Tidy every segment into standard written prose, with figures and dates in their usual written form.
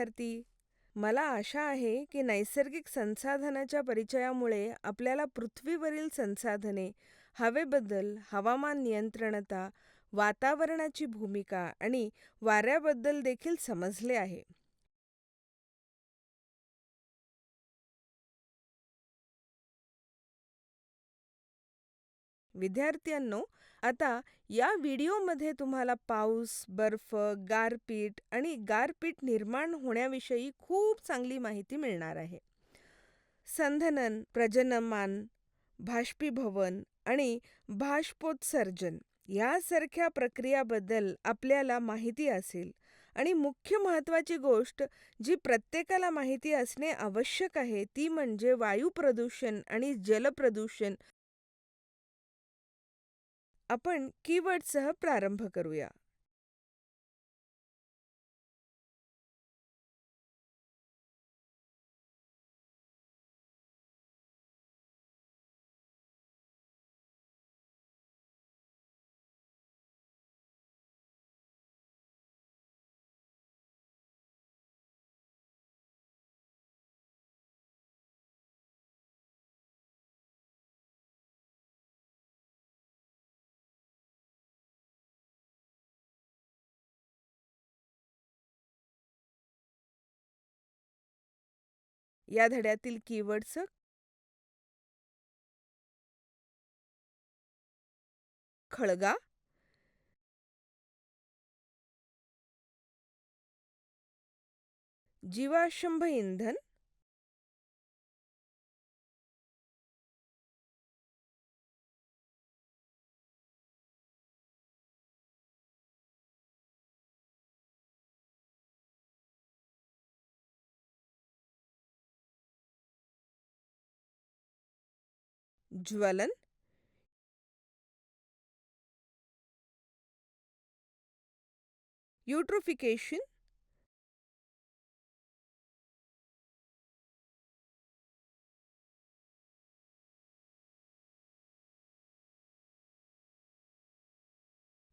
विद्यार्थी. मला आशा आहे की नैसर्गिक संसाधनाच्या परिचयामुळे आपल्याला पृथ्वीवरील संसाधने, हवेबद्दल, हवामान नियंत्रणता, वातावरणाची भूमिका आणि वाऱ्याबद्दल देखील समजले आहे. विद्यार्थ्यांनो, आता या व्हिडिओमध्ये तुम्हाला पाऊस, बर्फ, गारपीट आणि गारपीट निर्माण होण्याविषयी खूप चांगली माहिती मिळणार आहे. संघनन, प्रजनमान, बाष्पीभवन आणि बाष्पोत्सर्जन यासारख्या प्रक्रियाबद्दल आपल्याला माहिती असेल आणि मुख्य महत्त्वाची गोष्ट जी प्रत्येकाला माहिती असणे आवश्यक आहे ती म्हणजे वायू प्रदूषण आणि जलप्रदूषण. आपण कीवर्डसह प्रारंभ करूया. या धड्यातील कीवर्ड्स: खळगा, जीवाश्म इंधन, ज्वलन, युट्रोफिकेशन,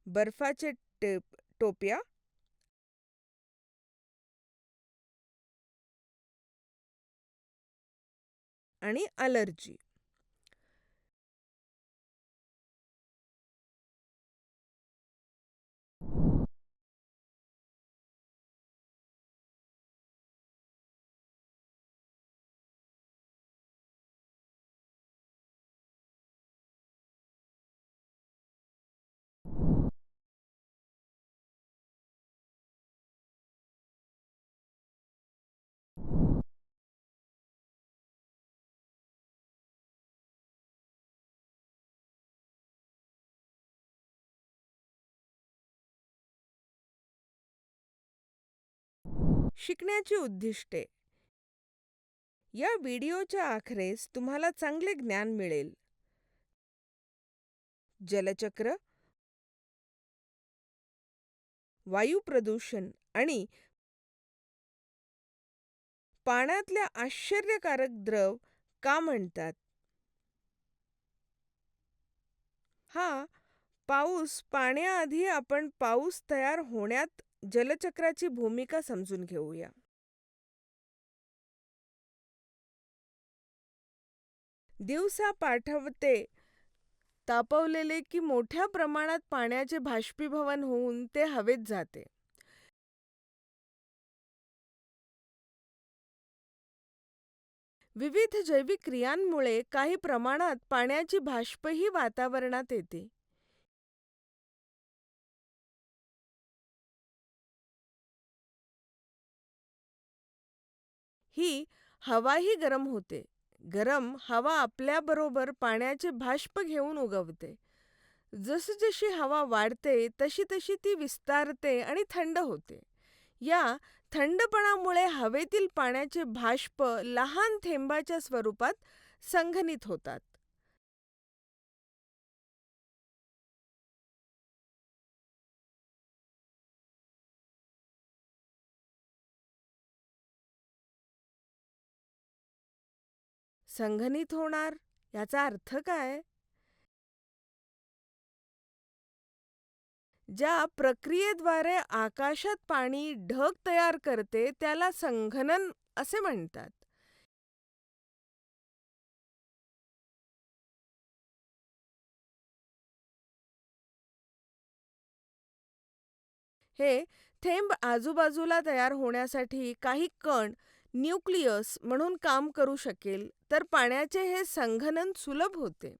बर्फाचे टोप्या, आणि अलर्जी. शिकण्याची उद्दिष्टे: या व्हिडिओच्या आखरेस तुम्हाला चांगले ज्ञान मिळेल. जलचक्र, वायू प्रदूषण आणि पाण्यातल्या आश्चर्यकारक द्रव का म्हणतात. पाऊस पाण्याआधी आपण पाऊस तयार होण्यात जलचक्राची भूमिका समजून घेऊया. दिवसा पाठवते तापवलेले की मोठ्या प्रमाणात पाण्याचे बाष्पीभवन होऊन ते हवेत जाते. विविध जैविक क्रियांमुळे काही प्रमाणात पाण्याची बाष्पही वातावरणात येते. ही हवाही गरम होते. गरम हवा आपल्याबरोबर पाण्याचे बाष्प घेऊन उगवते. जसजशी हवा वाढते तशी तशी ती विस्तारते आणि थंड होते. या थंडपणामुळे हवेतील पाण्याचे बाष्प लहान थेंबाच्या स्वरूपात संघनित होतात. संघनित होणार याचा अर्थ काय? ज्या प्रक्रियेद्वारे आकाशात पाणी ढग तयार करते त्याला संघनन असे म्हणतात. हे थेंब आजूबाजूला तयार होण्यासाठी काही कण न्यूक्लियस म्हणून काम करू शकेल, तर पाण्याचे हे संघनन सुलभ होते.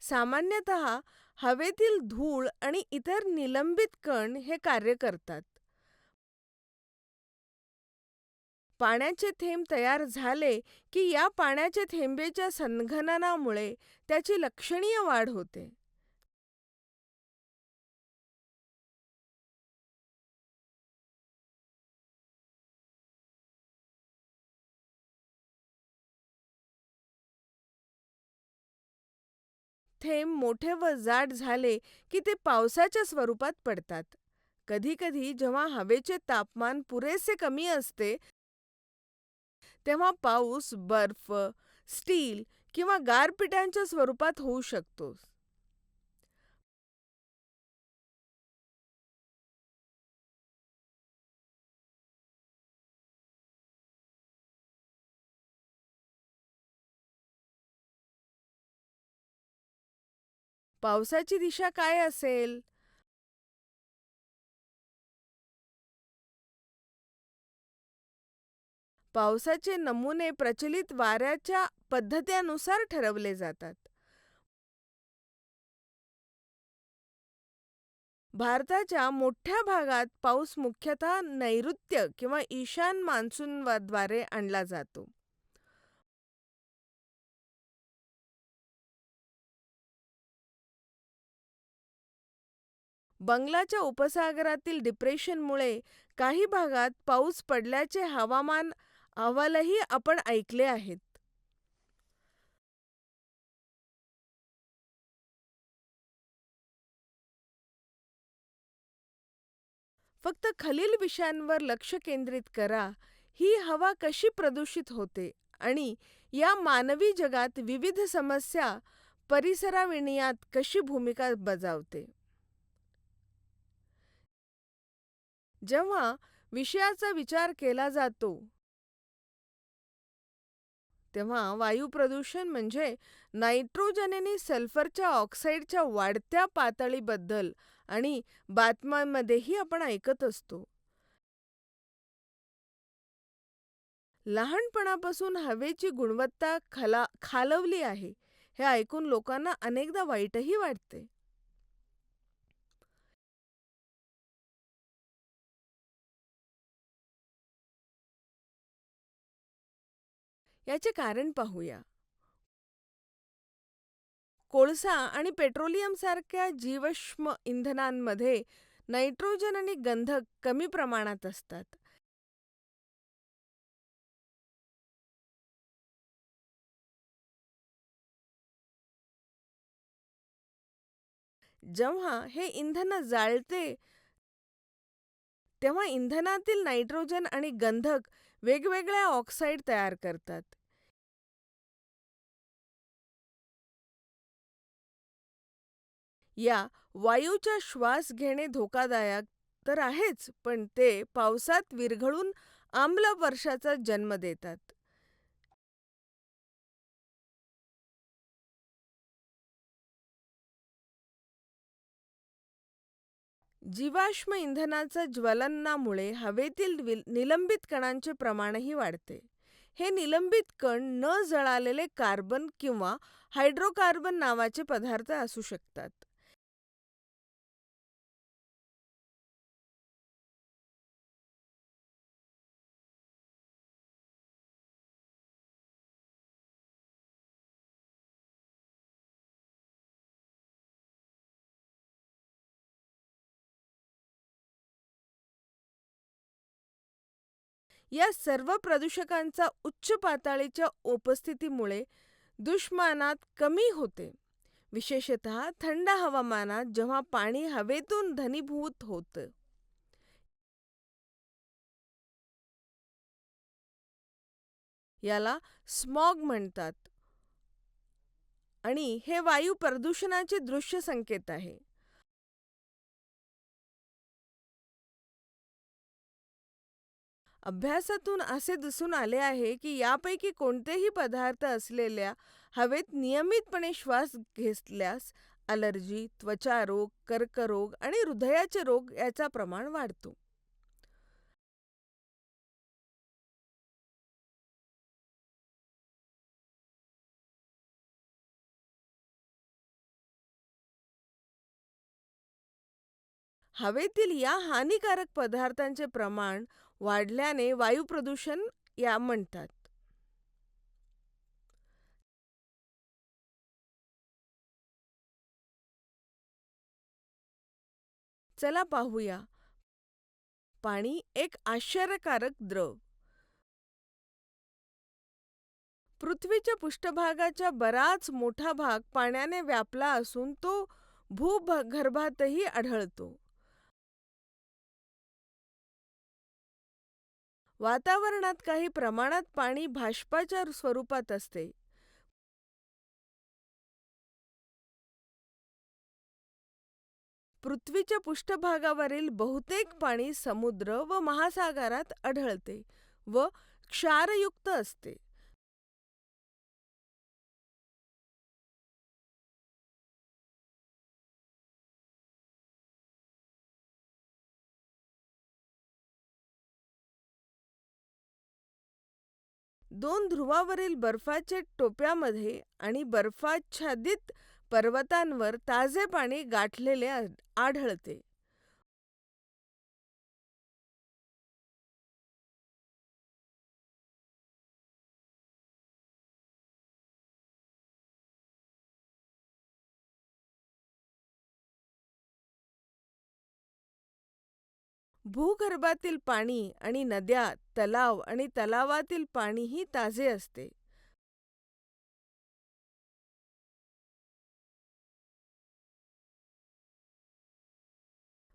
सामान्यतः हवेतील धूळ आणि इतर निलंबित कण हे कार्य करतात. पाण्याचे थेंब तयार झाले की या पाण्याच्या थेंबाच्या संघननामुळे त्याची लक्षणीय वाढ होते. थेंब मोठे व जाड झाले की ते पावसाच्या स्वरूपात पडतात. कधीकधी जेव्हा हवेचे तापमान पुरेसे कमी असते, तेव्हा पाऊस बर्फ, स्टील किंवा गारपिटांच्या स्वरूपात होऊ शकतो. पावसाची दिशा काय असेल? पावसाचे नमुने प्रचलित वाऱ्याच्या पद्धत्यानुसार ठरवले जातात. भारताच्या मोठ्या भागात पाऊस मुख्यतः नैऋत्य किंवा ईशान मान्सूनद्वारे आणला जातो. बंगलाच्या उपसागरातील डिप्रेशनमुळे काही भागात पाऊस पडल्याचे हवामान अहवालही आपण ऐकले आहेत. फक्त खालील विषयांवर लक्ष केंद्रित करा: ही हवा कशी प्रदूषित होते आणि या मानवी जगात विविध समस्या परिसराविणयात कशी भूमिका बजावते. जेव्हा विषयाचा विचार केला जातो, तेव्हा वायू प्रदूषण म्हणजे नायट्रोजन आणि सल्फरच्या ऑक्साईडच्या वाढत्या पातळीबद्दल आणि बातम्यांमध्येही आपण ऐकत असतो. लहानपणापासून हवेची गुणवत्ता खालवली आहे हे ऐकून लोकांना अनेकदा वाईटही वाटते. याचे कारण पाहूया. कोळसा आणि पेट्रोलियम सारख्या जीवाश्म इंधनांमध्ये नायट्रोजन आणि गंधक कमी प्रमाणात असतात. जेव्हा हे इंधन जाळते, तेव्हा इंधनातील नायट्रोजन आणि गंधक वेगवेगळ्या ऑक्साईड तयार करतात. या वायूचा श्वास घेणे धोकादायक तर आहेच, पण ते पावसात विरघळून आम्ल वर्षाचा जन्म देतात. जीवाश्म इंधनाच्या ज्वलनामुळे हवेतील निलंबित कणांचे प्रमाणही वाढते. हे निलंबित कण न जळालेले कार्बन किंवा हायड्रोकार्बन नावाचे पदार्थ असू शकतात. या सर्व प्रदूषकांचा उच्च पातळीच्या उपस्थितीमुळे दूषमानात कमी होते, विशेषतः थंड हवामानात जेव्हा पाणी हवेतून घनीभूत होतं. याला स्मॉग म्हणतात आणि हे वायू प्रदूषणाचे दृश्य संकेत आहे. अभ्यासातून असे दिसून आले आहे की यापैकी कोणतेही पदार्थ असलेल्या हवेत नियमितपणे श्वास घेतल्यास ॲलर्जी, त्वचारोग, कर्करोग आणि हृदयाचे रोग याचा प्रमाण वाढतो. हवेतील या हानिकारक पदार्थांचे प्रमाण वाढल्याने वायू प्रदूषण या म्हणतात. चला पाहूया. पाणी एक आश्चर्यकारक द्रव. पृथ्वीच्या पृष्ठभागाचा बराच मोठा भाग पाण्याने व्यापला असून तो भूगर्भातही आढळतो. वातावरणात काही प्रमाणात पाणी बाष्पाच्या स्वरूपात असते. पृथ्वीच्या पृष्ठभागावरील बहुतेक पाणी समुद्र व महासागरात आढळते व क्षारयुक्त असते. दोन ध्रुवावरील बर्फाच्या टोप्यामध्ये आणि बर्फाच्छादित पर्वतांवर ताजे पाणी गाठलेले आढळते. भूगर्भातील पाणी आणि नद्या, तलाव आणि तलावातील पाणीही ताजे असते.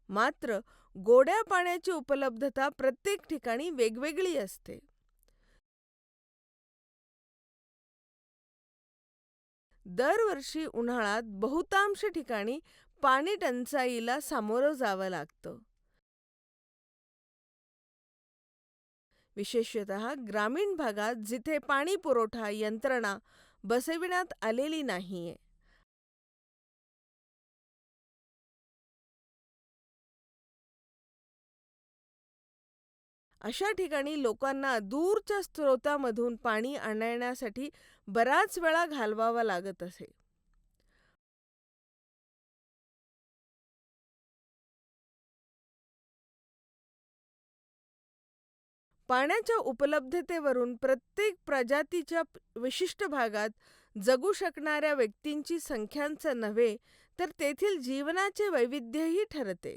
मात्र गोड्या पाण्याची उपलब्धता प्रत्येक ठिकाणी वेगवेगळी असते. दरवर्षी उन्हाळ्यात बहुतांश ठिकाणी पाणी टंचाईला सामोरं जावं लागतं. विशेषतः ग्रामीण भागात जिथे पाणी पुरवठा यंत्रणा बसविण्यात आलेली नाहीये. अशा ठिकाणी लोकांना दूरच्या स्रोतामधून पाणी आणण्यासाठी बराच वेळा घालवावा लागत असे. पाण्याच्या उपलब्धतेवरून प्रत्येक प्रजातीच्या विशिष्ट भागात जगू शकणाऱ्या व्यक्तींची संख्यांच नव्हे, तर तेथील जीवनाचे वैविध्यही ठरते.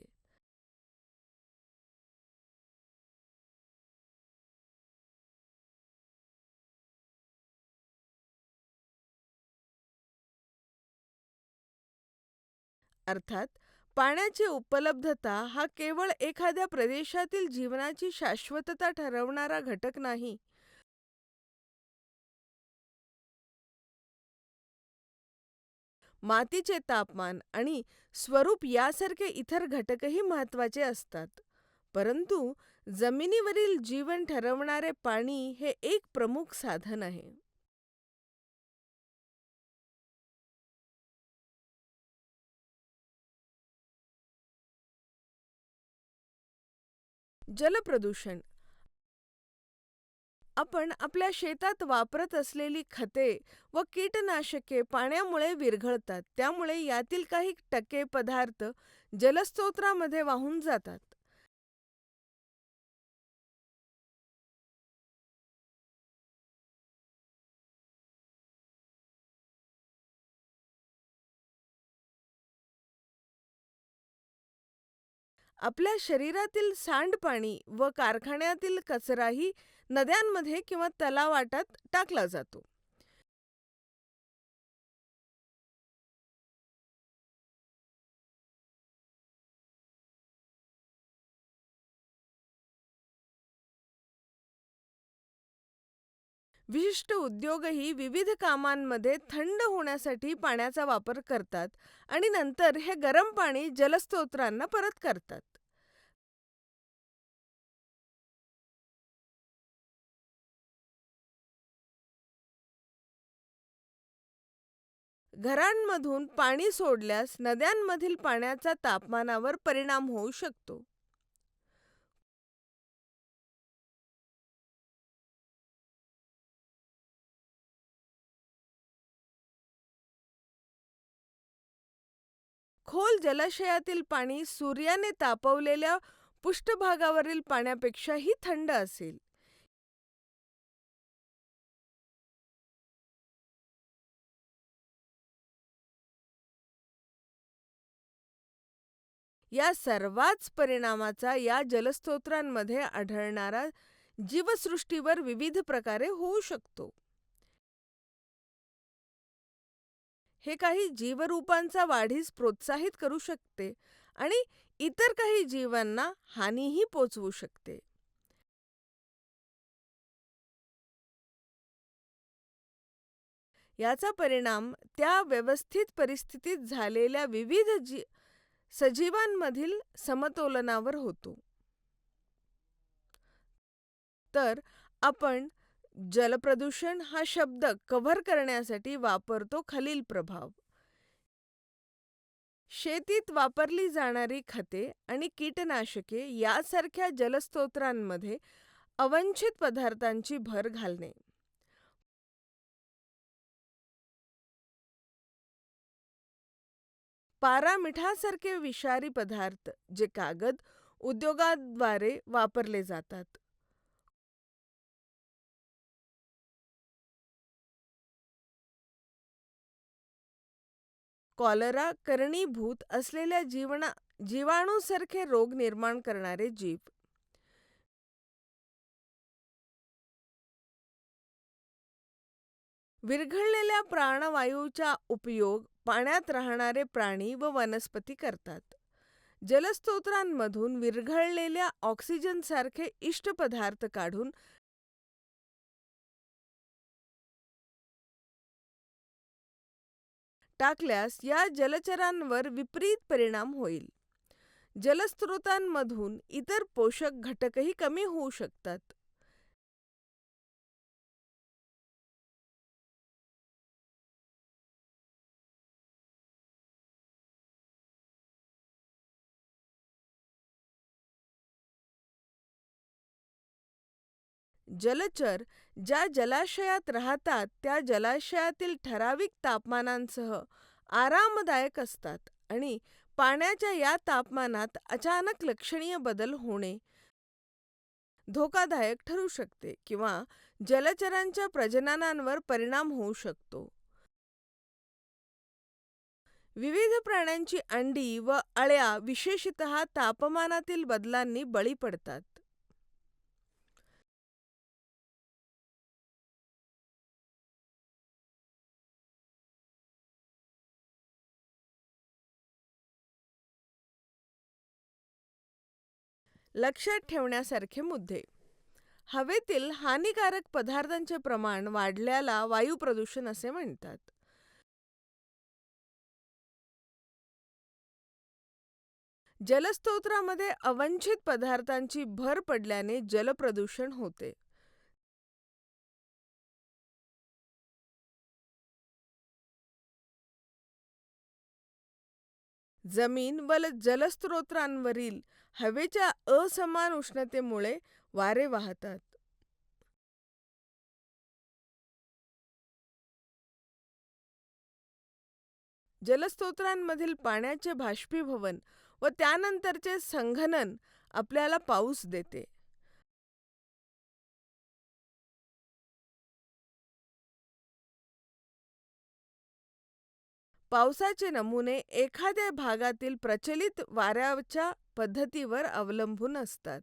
अर्थात, पाण्याची उपलब्धता हा केवळ एखाद्या प्रदेशातील जीवनाची शाश्वतता ठरवणारा घटक नाही. मातीचे तापमान आणि स्वरूप यासारखे इतर घटकही महत्त्वाचे असतात. परंतु जमिनीवरील जीवन ठरवणारे पाणी हे एक प्रमुख साधन आहे. जलप्रदूषण. आपण आपल्या शेतात वापरत असलेली खते व कीटकनाशके पाण्यामुळे विरघळतात. त्यामुळे यातील काही टक्के पदार्थ जलस्रोतांमध्ये वाहून जातात. आपल्या शरीरातील सांडपाणी व कारखान्यातील कचराही नद्यांमध्ये किंवा तलावाटात टाकला जातो. विशिष्ट उद्योगही विविध कामांमध्ये थंड होण्यासाठी पाण्याचा वापर करतात आणि नंतर हे गरम पाणी जलस्रोतांना परत करतात. घरांमधून पाणी सोडल्यास नद्यांमधील पाण्याचा तापमानावर परिणाम होऊ शकतो. खोल जलाशयातील पाणी सूर्याने तापवलेल्या पृष्ठभागावरील पाण्यापेक्षाही थंड असेल. या सर्वाच परिणामाचा या जलस्रोतांमध्ये आढळणारा जीवसृष्टीवर विविध प्रकारे होऊ शकतो. हे काही जीवरूपांचा वाढीस प्रोत्साहित करू शकते आणि इतर काही जीवांना हानीही पोचवू शकते. याचा परिणाम त्या व्यवस्थित परिस्थितीत झालेल्या विविध सजीवांमधील समतोलनावर होतो. तर आपण जलप्रदूषण हा शब्द कव्हर करण्यासाठी वापरतो खालील प्रभाव. शेतीत वापरली जाणारी खते आणि कीटकनाशके यासारख्या जलस्रोतांमध्ये अवांछित पदार्थांची भर घालणे. पारा मिठासारखे विषारी पदार्थ जे कागद उद्योगाद्वारे वापरले जातात. कॉलरा कारणीभूत असलेल्या जीवाणूसारखे रोग निर्माण करणारे जीव. विरघळलेल्या प्राणवायूचा उपयोग पाण्यात राहणारे प्राणी व वनस्पती करतात. जलस्रोतांमधून विरघळलेल्या ऑक्सिजनसारखे इष्ट पदार्थ काढून टाकल्यास या जलचरांवर विपरीत परिणाम होईल. जलस्रोतांमधून इतर पोषक घटकही कमी होऊ शकतात. जलचर ज्या जलाशयात राहतात त्या जलाशयातील ठराविक तापमानांसह आरामदायक असतात आणि पाण्याच्या या तापमानात अचानक लक्षणीय बदल होणे धोकादायक ठरू शकते किंवा जलचरांच्या प्रजननावर परिणाम होऊ शकतो. विविध प्राण्यांची अंडी व अळ्या विशेषतः तापमानातील बदलांनी बळी पडतात. लक्षात ठेवण्यासारखे मुद्दे. हवेतील हानिकारक पदार्थांचे प्रमाण वाढल्याला वायू प्रदूषण असे म्हणतात. जलस्रोतांमध्ये अवांछित पदार्थांची भर पडल्याने जलप्रदूषण होते. जमीन व जलस्रोतांवरील हवेच्या असमान उष्णतेमुळे वारे वाहतात. जलस्रोतांमधील पाण्याचे बाष्पीभवन व त्यानंतरचे संघनन आपल्याला पाऊस देते. पावसाचे नमुने एखाद्या भागातील प्रचलित वाऱ्याच्या पद्धतीवर अवलंबून असतात.